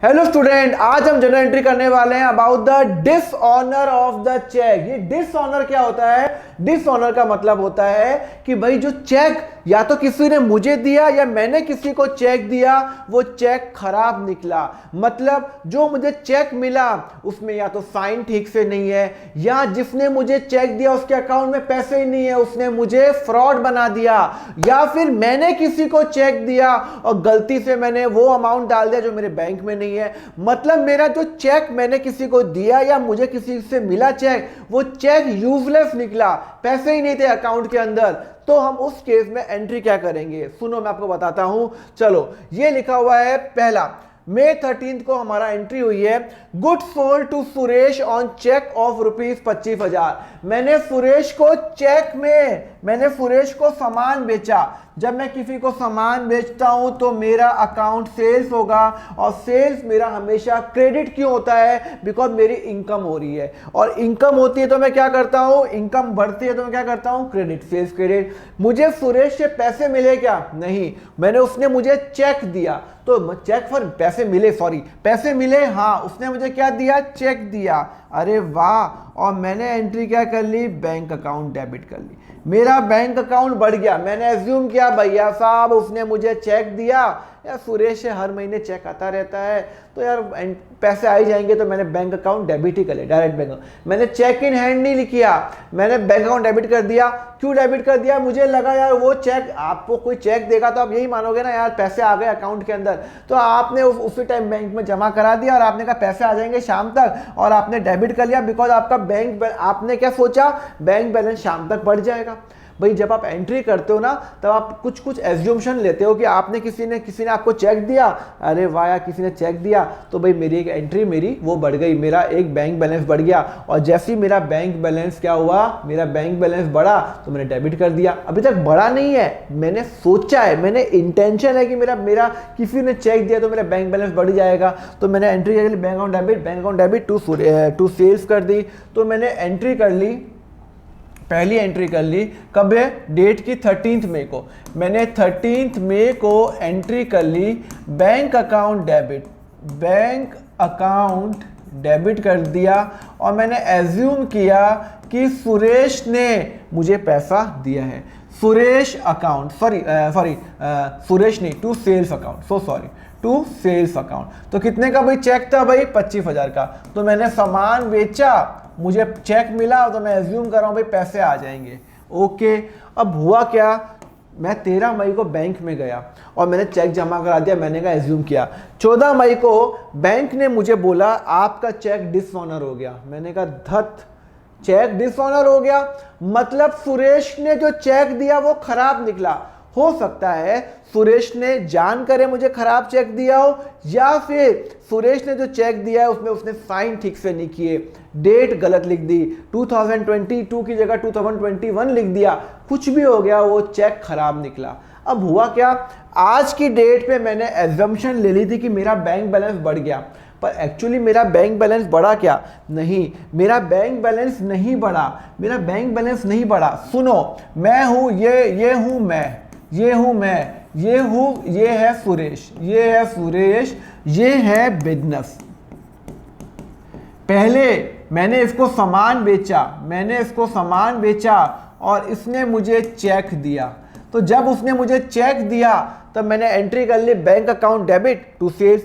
Hello student, आज हम general entry करने वाले हैं about the dishonour of the cheque. ये डिसऑनर क्या होता है? डिसऑनर का मतलब होता है कि भाई जो चेक या तो किसी ने मुझे दिया या मैंने किसी को चेक दिया, वो चेक खराब निकला। मतलब जो मुझे चेक मिला उसमें या तो साइन ठीक से नहीं है, या जिसने मुझे चेक दिया उसके अकाउंट में पैसे ही नहीं है, उसने मुझे फ्रॉड बना दिया। या फिर मैंने किसी को चेक दिया और गलती से मैंने वो अमाउंट डाल दिया जो मेरे बैंक में नहीं है। मतलब मेरा जो चेक मैंने किसी को दिया या मुझे किसी से मिला चेक, वो चेक यूजलेस निकला, पैसे ही नहीं थे अकाउंट के अंदर। तो हम उस केस में एंट्री क्या करेंगे, सुनो मैं आपको बताता हूं। चलो, ये लिखा हुआ है पहला, May 13 को हमारा एंट्री हुई है, good sold to Suresh on cheque of ₹25,000। मैंने सुरेश को चेक में, मैंने सुरेश को सामान बेचा। जब मैं किसी को सामान बेचता हूं तो मेरा अकाउंट सेल्स होगा, और सेल्स मेरा हमेशा क्रेडिट क्यों होता है? बिकॉज मेरी इनकम हो रही है, और इनकम होती है तो मैं क्या करता हूं, इनकम बढ़ती है तो मैं क्या करता हूं, क्रेडिट, सेल्स क्रेडिट। मुझे सुरेश से पैसे मिले क्या? नहीं, मैंने, उसने मुझे चेक दिया, तो चेक फॉर पैसे मिले, सॉरी पैसे मिले, हाँ, उसने मुझे क्या दिया, चेक दिया। अरे वाह, और मैंने एंट्री क्या कर ली, बैंक अकाउंट डेबिट कर ली। मेरा बैंक अकाउंट बढ़ गया। मैंने एज्यूम किया भैया साहब उसने मुझे चेक दिया, यार सुरेश से हर महीने चेक आता रहता है तो यार पैसे आ ही जाएंगे, तो मैंने बैंक अकाउंट डेबिट ही कर लिया, डायरेक्ट बैंक। मैंने चेक इन हैंड नहीं किया, मैंने बैंक अकाउंट डेबिट कर दिया। क्यों डेबिट कर दिया? मुझे लगा यार वो चेक, आपको कोई चेक देगा तो आप यही मानोगे ना यार पैसे आ गए अकाउंट के अंदर, तो आपने उसी टाइम बैंक में जमा करा दिया और आपने कहा पैसे आ जाएंगे शाम तक, और आपने डेबिट कर लिया। बिकॉज आपका बैंक, आपने क्या सोचा, बैंक बैलेंस शाम तक बढ़ जाएगा। भाई जब आप एंट्री करते हो ना, तब आप कुछ कुछ एज्यूम्शन लेते हो कि आपने किसी ने आपको चेक दिया, अरे वाह यार किसी ने चेक दिया, तो भाई मेरी एक एंट्री, मेरी वो बढ़ गई, मेरा एक बैंक बैलेंस बढ़ गया। और जैसे ही मेरा बैंक बैलेंस क्या हुआ, मेरा बैंक बैलेंस बढ़ा तो मैंने डेबिट कर दिया। अभी तक बढ़ा नहीं है, मैंने सोचा है, मैंने इंटेंशन है कि मेरा किसी ने चेक दिया तो मेरा बैंक बैलेंस बढ़ जाएगा, तो मैंने एंट्री कर ली, bank account debit to sales कर दी। तो मैंने एंट्री कर ली, पहली एंट्री कर ली, कब है, डेट की 13 मई को। मैंने 13 मई को एंट्री कर ली, बैंक अकाउंट डेबिट कर दिया, और मैंने एज्यूम किया कि सुरेश ने मुझे पैसा दिया है। सुरेश अकाउंट, सुरेश नहीं, to sales account, to sales account. तो कितने का भाई चेक था? भाई 25,000 का। तो मैंने सामान बेचा, मुझे चेक मिला, तो मैं एज्यूम कर रहा हूं भाई पैसे आ जाएंगे। ओके, अब हुआ क्या, मैं 13 मई को बैंक में गया और मैंने चेक जमा करा दिया, मैंने कहा एज्यूम किया। 14 मई को बैंक ने मुझे बोला आपका चेक डिसऑनर हो गया। मैंने कहा धत, चेक डिसऑनर हो गया, मतलब सुरेश ने जो चेक दिया वो खराब निकला। हो सकता है सुरेश ने जान करे मुझे खराब चेक दिया हो, या फिर सुरेश ने जो चेक दिया है उसमें उसने साइन ठीक से नहीं किए, डेट गलत लिख दी, 2022 की जगह 2021 लिख दिया, कुछ भी हो गया, वो चेक खराब निकला। अब हुआ क्या, आज की डेट पे मैंने एजम्पशन ले ली थी कि मेरा बैंक बैलेंस बढ़ गया, पर एक्चुअली मेरा बैंक बैलेंस बढ़ा क्या? नहीं, मेरा बैंक बैलेंस नहीं बढ़ा, मेरा बैंक बैलेंस नहीं बढ़ा। सुनो, मैं हूं, ये हूं मैं, ये हूं मैं, ये हूं, ये है सुरेश, ये है सुरेश, ये है बिजनेस। पहले मैंने इसको सामान बेचा, और इसने मुझे चेक दिया। तो जब उसने मुझे चेक दिया तब मैंने एंट्री कर ली, bank account debit to sales.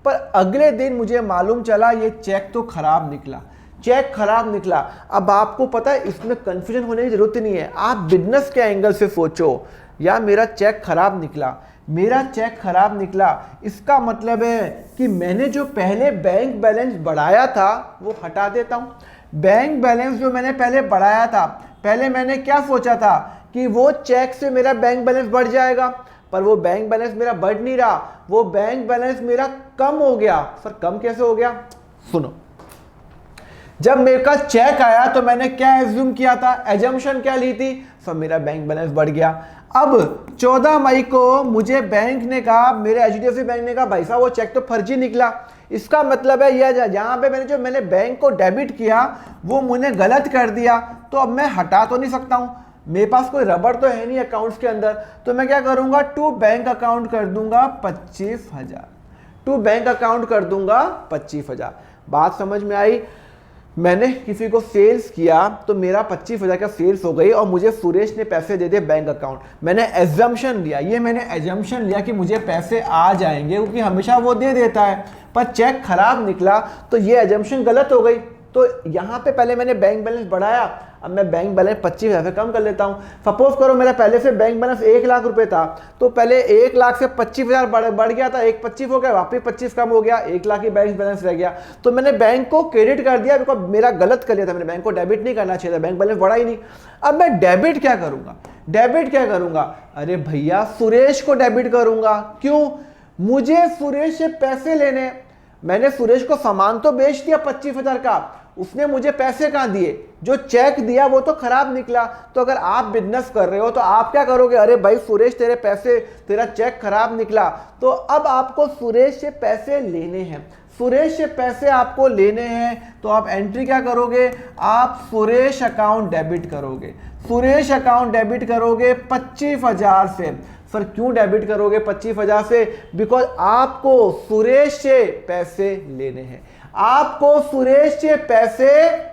पर अगले दिन मुझे मालूम चला ये चेक तो खराब निकला, चेक खराब निकला। अब आपको पता है इसमें कंफ्यूजन होने की जरूरत नहीं है, आप बिजनेस के एंगल से सोचो, या मेरा चेक खराब निकला, इसका मतलब है कि मैंने जो पहले बैंक बैलेंस बढ़ाया था वो हटा देता हूं। बैंक बैलेंस जो मैंने पहले बढ़ाया था, पहले मैंने क्या सोचा था कि वो चेक से मेरा बैंक बैलेंस बढ़ जाएगा, पर वो बैंक बैलेंस मेरा बढ़ नहीं रहा, वो बैंक बैलेंस मेरा कम हो गया। सर कम कैसे हो गया? सुनो, जब मेरे का चेक आया तो मैंने क्या एज्यूम किया था, एजम्पशन क्या ली थी, सब मेरा बैंक बैलेंस बढ़ गया। अब 14 मई को मुझे बैंक ने कहा, मेरे एचडीएफसी बैंक ने कहा भाई साहब वो चेक तो फर्जी निकला। इसका मतलब है यह, जहां पे मैंने बैंक को डेबिट किया वो मैंने गलत कर दिया, तो अब मैं हटा तो नहीं सकता हूं, मेरे पास कोई रबड़ तो है नहीं अकाउंट्स के अंदर, तो मैं क्या करूंगा, टू बैंक अकाउंट कर दूंगा 25,000। टू बैंक अकाउंट कर दूंगा 25,000। बात समझ में आई? मैंने किसी को सेल्स किया तो मेरा 25,000 का सेल्स हो गई और मुझे सुरेश ने पैसे दे दिए बैंक अकाउंट। मैंने एजम्पशन लिया, ये मैंने एजम्पशन लिया कि मुझे पैसे आ जाएंगे क्योंकि हमेशा वो दे देता है, पर चेक खराब निकला तो ये एजम्पशन गलत हो गई। तो यहाँ पे पहले मैंने बैंक बैलेंस बढ़ाया, अब मैं बैंक बैलेंस 25,000 से कम कर लेता हूँ। सपोज करो मेरा पहले से बैंक बैलेंस 1 लाख रुपए था, तो पहले 1 लाख से 25,000 बढ़ गया था, 1,25,000 हो गया, वापस 25 कम हो गया, 1 लाख ही बैंक बैलेंस रह गया। तो मैंने बैंक को क्रेडिट कर दिया, बिकॉज मेरा गलत कर लिया था, मैंने बैंक को डेबिट नहीं करना चाहिए था, बैंक बैलेंस बढ़ा ही नहीं। अब मैं डेबिट क्या करूंगा? डेबिट क्या करूंगा? अरे भैया सुरेश को डेबिट करूंगा। क्यों? मुझे सुरेश से पैसे लेने। मैंने सुरेश को सामान तो बेच दिया 25,000 का, उसने मुझे पैसे कहां दिए? जो चेक दिया वो तो खराब निकला। तो अगर आप बिजनेस कर रहे हो तो आप क्या करोगे? अरे भाई सुरेश तेरे पैसे, तेरा चेक खराब निकला, तो अब आपको सुरेश से पैसे लेने हैं। सुरेश से पैसे आपको लेने हैं तो आप एंट्री क्या करोगे? आप सुरेश अकाउंट डेबिट करोगे। सुरेश अकाउंट डेबिट करोगे 25,000 से। सर क्यों डेबिट करोगे 25,000 से? बिकॉज आपको सुरेश से पैसे लेने हैं, आपको सुरेश से पैसे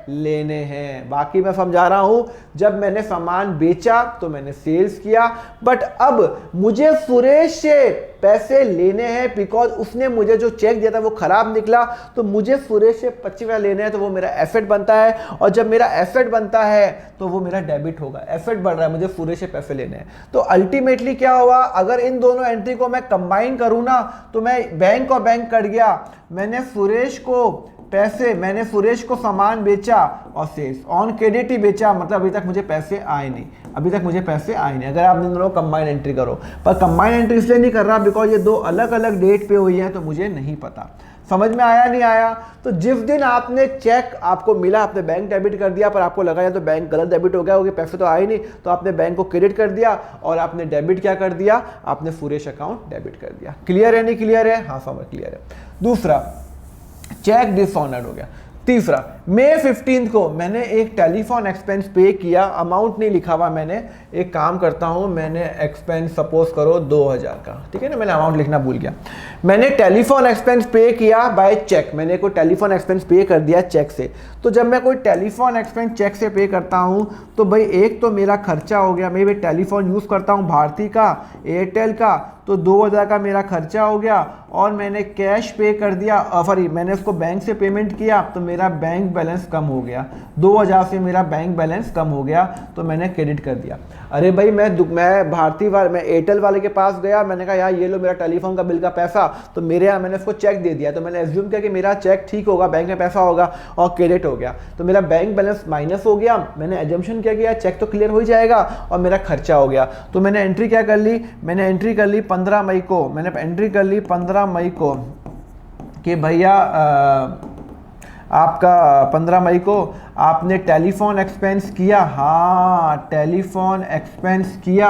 लेने हैं। बाकी मैं समझा रहा हूं, जब मैंने सामान बेचा तो मैंने सेल्स किया, बट अब मुझे सुरेश से पैसे लेने हैं बिकॉज उसने मुझे जो चेक दिया था वो खराब निकला, तो मुझे सुरेश से 25,000 लेने हैं, तो वो मेरा एसेट बनता है। और जब मेरा एसेट बनता है तो वो मेरा डेबिट होगा। एसेट बढ़ रहा है, मुझे सुरेश से पैसे लेने हैं। तो अल्टीमेटली क्या हुआ? अगर इन दोनों एंट्री को मैं कंबाइन करूं ना, तो मैं बैंक और बैंक कट गया। मैंने सुरेश को पैसे, मैंने सुरेश को सामान बेचा और सेल्स ऑन क्रेडिट ही बेचा, मतलब अभी तक मुझे पैसे आए नहीं, अभी तक मुझे पैसे आए नहीं। अगर आप इन दोनों कंबाइन एंट्री करो, पर कंबाइन एंट्री इसलिए नहीं कर रहा बिकॉज ये दो अलग अलग डेट पे हुई है, तो मुझे नहीं पता। समझ में आया नहीं आया? तो जिस दिन आपने चेक आपको मिला, आपने बैंक डेबिट कर दिया, पर आपको लगा या तो बैंक गलत डेबिट हो गया क्योंकि पैसे तो आए नहीं, तो आपने बैंक को क्रेडिट कर दिया और आपने डेबिट क्या कर दिया? आपने सुरेश अकाउंट डेबिट कर दिया। क्लियर है नहीं क्लियर है? हाँ समझ क्लियर है। दूसरा, चेक डिसऑनर्ड हो गया। तीसरा, मई 15 को मैंने एक टेलीफोन एक्सपेंस पे किया, अमाउंट नहीं लिखा हुआ, मैंने एक काम करता हूं, मैंने एक्सपेंस सपोज करो 2,000 का, ठीक है ना, मैंने अमाउंट लिखना भूल गया। मैंने टेलीफोन एक्सपेंस पे किया बाय चेक, मैंने कोई टेलीफोन एक्सपेंस पे कर दिया चेक से। तो जब मैं कोई टेलीफोन एक्सपेंस चेक से पे करता हूं तो भाई एक तो मेरा खर्चा हो गया, मैं भी टेलीफोन यूज़ करता हूं भारती का, एयरटेल का, तो 2,000 का मेरा खर्चा हो गया। और मैंने कैश पे कर दिया, सॉरी मैंने उसको बैंक से पेमेंट किया, तो मेरा बैंक बैलेंस कम हो गया, 2,000 से मेरा बैंक बैलेंस कम हो गया, तो मैंने क्रेडिट कर दिया। अरे भाई मैं भारती वाले, मैं एयरटेल वाले के पास गया, मैंने कहा यार ये लो मेरा टेलीफोन का बिल का पैसा, तो मेरे यहाँ मैंने उसको चेक दे दिया, तो मैंने एज्यूम किया कि मेरा चेक ठीक होगा, बैंक में पैसा होगा, और क्रेडिट हो गया, तो मेरा बैंक बैलेंस माइनस हो गया। मैंने एजम्पशन किया कि यार चेक तो क्लियर हो ही जाएगा, और मेरा खर्चा हो गया। तो मैंने एंट्री क्या कर ली? मैंने एंट्री कर ली 15 मई को, मैंने एंट्री कर ली 15 मई को कि भैया आपका 15 मई को आपने टेलीफोन एक्सपेंस किया, हाँ टेलीफोन एक्सपेंस किया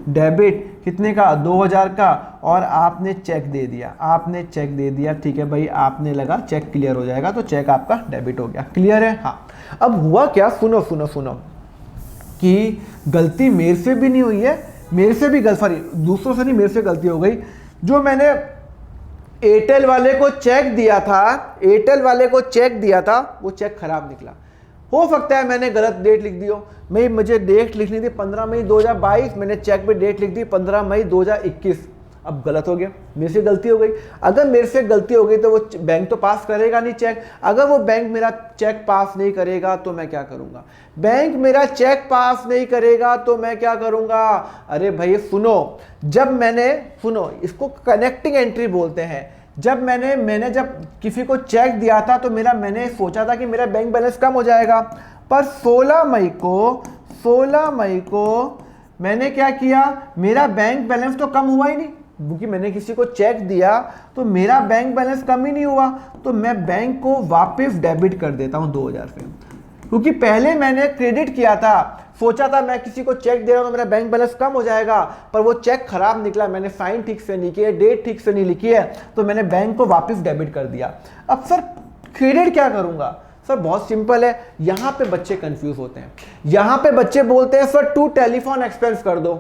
डेबिट, कितने का? 2,000 का, और आपने चेक दे दिया, आपने चेक दे दिया, ठीक है भाई, आपने लगा चेक क्लियर हो जाएगा, तो चेक आपका डेबिट हो गया। क्लियर है? हाँ। अब हुआ क्या? सुनो सुनो सुनो, कि गलती मेरे से भी नहीं हुई है, मेरे से भी सॉरी दूसरों से नहीं, मेरे से गलती हो गई। जो मैंने एयरटेल वाले को चेक दिया था, एयरटेल वाले को चेक दिया था, वो चेक खराब निकला। हो सकता है मैंने गलत डेट लिख दी हो, मुझे डेट लिखनी थी 15 मई 2022, मैंने चेक पे डेट लिख दी 15 मई 2021, अब गलत हो गया, मेरे से गलती हो गई। अगर मेरे से गलती हो गई तो वो बैंक तो पास करेगा नहीं चेक। अगर वो बैंक मेरा चेक पास नहीं करेगा तो मैं क्या करूंगा? बैंक मेरा चेक पास नहीं करेगा तो मैं क्या करूंगा? अरे भाई सुनो, सुनो, इसको कनेक्टिंग एंट्री बोलते हैं। जब मैंने जब किसी को चेक दिया था तो मैंने सोचा था कि मेरा बैंक बैलेंस कम हो जाएगा, पर 16 मई को मैंने क्या किया? मेरा बैंक बैलेंस तो कम हुआ ही नहीं, क्योंकि मैंने किसी को चेक दिया तो मेरा बैंक बैलेंस कम ही नहीं हुआ, तो मैं बैंक को वापस डेबिट कर देता हूं 2,000 से, क्योंकि पहले मैंने क्रेडिट किया था, सोचा था मैं किसी को चेक दे रहा हूं तो मेरा बैंक बैलेंस कम हो जाएगा, पर वो चेक खराब निकला, मैंने साइन ठीक से नहीं किया, डेट ठीक से नहीं लिखी है, तो मैंने बैंक को वापस डेबिट कर दिया। अब सर क्रेडिट क्या करूंगा? सर बहुत सिंपल है, यहां पे बच्चे कंफ्यूज होते हैं, यहां पे बच्चे बोलते हैं सर टू टेलीफोन एक्सपेंस कर दो।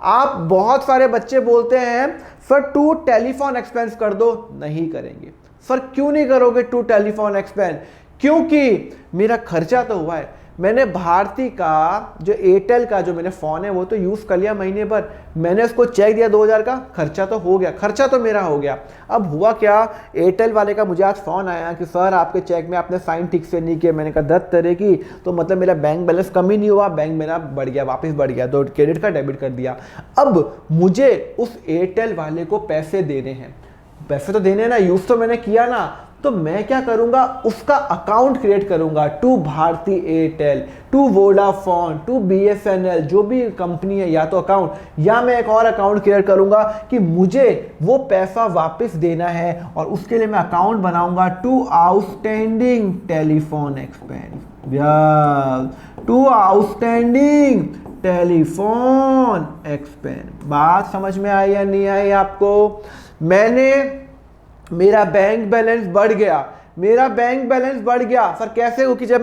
आप बहुत सारे बच्चे बोलते हैं सर टू टेलीफोन एक्सपेंस कर दो, नहीं करेंगे। सर क्यों नहीं करोगे टू टेलीफोन एक्सपेंस? क्योंकि मेरा खर्चा तो हुआ है। मैंने भारती का जो एयरटेल का जो मेरे फ़ोन है वो तो यूज़ कर लिया महीने भर, मैंने उसको चेक दिया 2000 का, खर्चा तो हो गया, खर्चा तो मेरा हो गया। अब हुआ क्या, एयरटेल वाले का मुझे आज फ़ोन आया कि सर आपके चेक में आपने साइन ठीक से नहीं किया। मैंने कहा 10 तरह की, तो मतलब मेरा बैंक बैलेंस कम ही नहीं हुआ, बैंक मेरा बढ़ गया, वापस बढ़ गया, तो क्रेडिट का डेबिट कर दिया। अब मुझे उस एयरटेल वाले को पैसे देने हैं, पैसे तो देने ना, यूज़ तो मैंने किया ना, तो मैं क्या करूंगा, उसका अकाउंट क्रिएट करूंगा to Bharti Airtel, to Vodafone, to BSNL, जो भी कंपनी है, या तो अकाउंट या मैं एक और अकाउंट क्रिएट करूंगा कि मुझे वो पैसा वापस देना है, और उसके लिए मैं अकाउंट बनाऊंगा to outstanding telephone expense, to outstanding telephone expense. बात समझ में आई या नहीं आई आपको? मेरा बैंक बैलेंस बढ़ गया, मेरा बैंक बैलेंस बढ़ गया। सर कैसे? क्योंकि जब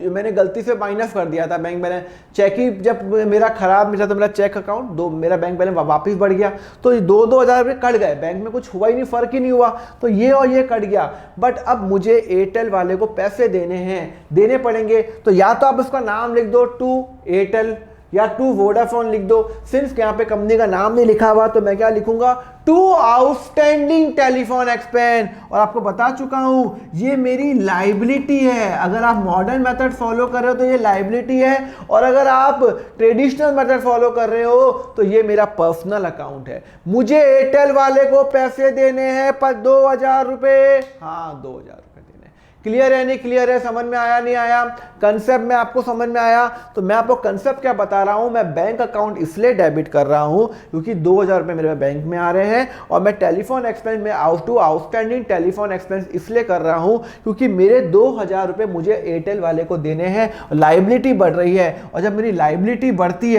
मैंने गलती से माइनस कर दिया था बैंक बैलेंस, चेक ही जब मेरा खराब मिला तो मेरा चेक अकाउंट मेरा बैंक बैलेंस वापस बढ़ गया, तो 2-2000 रुपये कट गए, बैंक में कुछ हुआ ही नहीं, फर्क ही नहीं हुआ, तो ये और ये कट गया। बट अब मुझे एयरटेल वाले को पैसे देने हैं, देने पड़ेंगे, तो या तो आप उसका नाम लिख दो टू एयरटेल या टू वोडाफोन लिख दो। सिंस यहाँ पे कंपनी का नाम नहीं लिखा हुआ तो मैं क्या लिखूंगा, टू आउटस्टैंडिंग टेलीफोन एक्सपेंस। और आपको बता चुका हूं ये मेरी लाइबिलिटी है। अगर आप मॉडर्न मेथड फॉलो कर रहे हो तो ये लाइबिलिटी है, और अगर आप ट्रेडिशनल मेथड फॉलो कर रहे हो तो ये मेरा पर्सनल अकाउंट है। मुझे एयरटेल वाले को पैसे देने हैं पर 2000 रुपये, हाँ 2000 रुपये देने। क्लियर है नहीं क्लियर है? समझ में आया नहीं आया? कंसेप्ट में आपको समझ में आया? तो मैं आपको कंसेप्ट क्या बता रहा हूं, मैं बैंक अकाउंट इसलिए डेबिट कर रहा हूं क्योंकि 2000 रुपये मेरे बैंक में आ रहे हैं, और मैं टेलीफोन एक्सपेंस में आउटस्टैंडिंग टेलीफोन एक्सपेंस इसलिए कर रहा हूं क्योंकि मेरे 2000 रुपये मुझे एयरटेल वाले को देने हैं, लाइबिलिटी बढ़ रही है। और जब मेरी लाइबिलिटी बढ़ती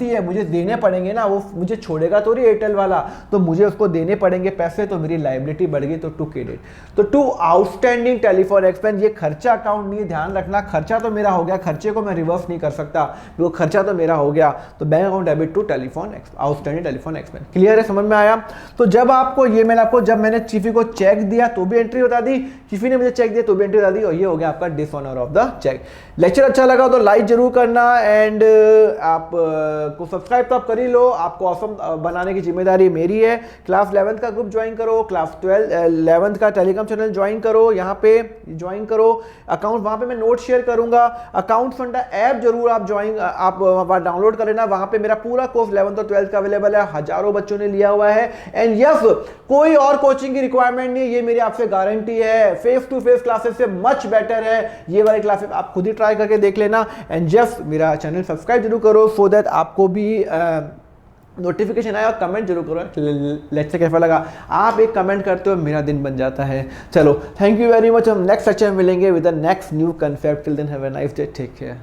है मुझे देने पड़ेंगे ना, वो मुझे छोड़ेगा तो नहीं एयरटेल वाला, तो मुझे उसको देने पड़ेंगे पैसे, तो मेरी लाइबिलिटी बढ़ गई, तो टू क्रेडिट। तो टू आउटस्टैंडिंग टेलीफोन एक्सपेंस, ये खर्चा अकाउंट नहीं, ध्यान रखना, खर्चा तो मेरा हो गया, खर्चे को मैं रिवर्स नहीं कर सकता, वो खर्चा तो मेरा हो गया, तो bank account debit to telephone outstanding telephone expense. Clear है? समझ में आया? तो जब आपको ये जब मैंने चीफी को चेक दिया तो भी एंट्री बता दी, चीफी ने मुझे चेक दिया तो भी एंट्री बता दी, और ये हो गया आपका dishonour of the cheque. Lecture अच्छा लगा तो लाइक जरूर करना, एंड आप को सब्सक्राइब तो आप कर ही लो, आपको ऑसम बनाने की जिम्मेदारी मेरी है। क्लास 11th का ग्रुप ज्वाइन करो, क्लास 11th का टेलीग्राम चैनल ज्वाइन करो, यहाँ पे ज्वाइन करो अकाउंट, वहाँ पे मैं नोट शेयर करूंगा। अकाउंट फंडा ऐप जरूर आप डाउनलोड कर लेना, वहाँ पे मेरा पूरा कोर्स 11th और 12th का अवेलेबल है, हजारों बच्चों ने लिया हुआ है। एंड यस, कोई और कोचिंग की रिक्वायरमेंट नहीं, ये मेरी आपसे गारंटी है, फेस टू फेस क्लासेस से मच बेटर है ये वाली क्लासेस, आप खुद ही ट्राई करके देख लेना। एंड जस्ट मेरा चैनल सब्सक्राइब जरूर करो सो दैट आपको भी नोटिफिकेशन आया, और कमेंट जरूर करो लेक्चर कैसा लगा। आप एक कमेंट करते हो मेरा दिन बन जाता है। चलो, थैंक यू वेरी मच, हम नेक्स्ट लेक्चर में मिलेंगे with the next new concept. Till then have a nice day, take care.